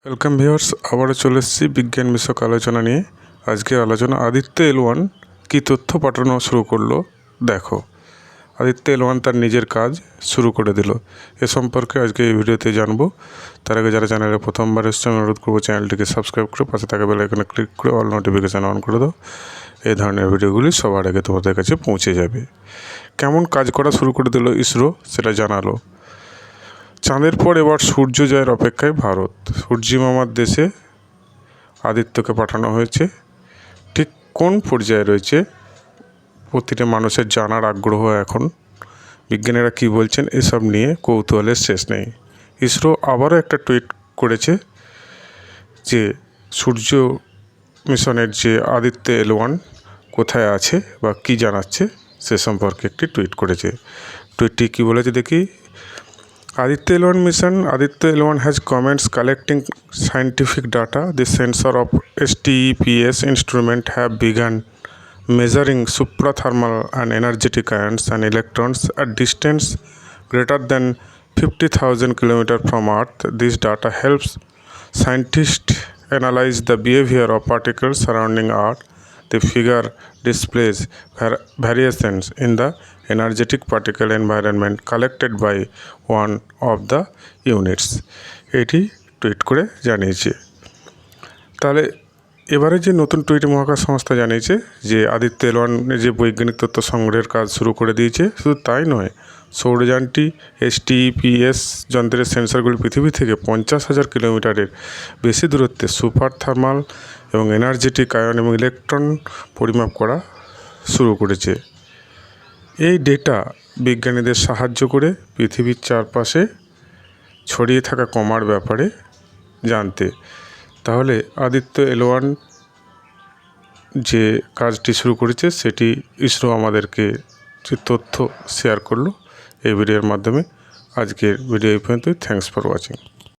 Welcome viewers, আবারও চলে এসেছি বিজ্ঞান বিষয়ক আলোচনা নিয়ে। আজকে আলোচনা আদিত্য L1 কী তথ্য পাঠানো শুরু করলো দেখো। আদিত্য L1 তার নিজের কাজ শুরু করে দিল। এ সম্পর্কে আজকে এই ভিডিওতে জানবো। তার আগে যারা চ্যানেলে প্রথমবার এসছে আমি অনুরোধ করবো চ্যানেলটিকে সাবস্ক্রাইব করে পাশে থাকা বেল আইকনে ক্লিক করে অল নোটিফিকেশান অন করে দাও। এই ধরনের ভিডিওগুলি সবার আগে তোমাদের কাছে পৌঁছে যাবে। কেমন কাজ করা শুরু করে দিল ইসরো সেটা জানালো। চাঁদের পর এবার সূর্য জয়ের অপেক্ষায় ভারত। সূর্যিমামার দেশে আদিত্যকে পাঠানো হয়েছে। ঠিক কোন পর্যায়ে রয়েছে প্রতিটা মানুষের জানার আগ্রহ এখন। বিজ্ঞানীরা কী বলছেন এসব নিয়ে কৌতূহলের শেষ নেই। ইসরো আবারও একটা টুইট করেছে যে সূর্য মিশনের যে আদিত্য L1 কোথায় আছে বা কী জানাচ্ছে সে সম্পর্কে একটি টুইট করেছে। টুইটটি কী বলেছে দেখি। Aditya L1 mission. Aditya L1 has commenced collecting scientific data. The sensor of STEPS instrument have begun measuring suprathermal and energetic ions and electrons at distance greater than 50,000 km from Earth. This data helps scientists analyze the behavior of particles surrounding Earth. The figure displays variations in the energetic particle environment collected by one of the units. এটি tweet করে জানিয়েছে। তাহলে এবারে যে নতুন টুইটে মহাকাশ সংস্থা জানিয়েছে যে আদিত্য L1 যে বৈজ্ঞানিক তথ্য সংগ্রহের কাজ শুরু করে দিয়েছে। শুধু তাই নয়, সৌরযানটি STEPS যন্ত্রের সেন্সরগুলি পৃথিবী থেকে 50,000 কিলোমিটারের বেশি দূরত্বে সুপার থার্মাল এবং এনার্জেটিক আয়ন এবং ইলেকট্রন পরিমাপ করা শুরু করেছে। এই ডেটা বিজ্ঞানীদের সাহায্য করে পৃথিবীর চারপাশে ছড়িয়ে থাকা কণার ব্যাপারে জানতে। তাহলে আদিত্য L1 যে কাজটি শুরু করেছে সেটি ইসরো আমাদেরকে যে তথ্য শেয়ার করলো এই ভিডিওর মাধ্যমে। আজকের ভিডিও এই পর্যন্তই। Thanks for watching.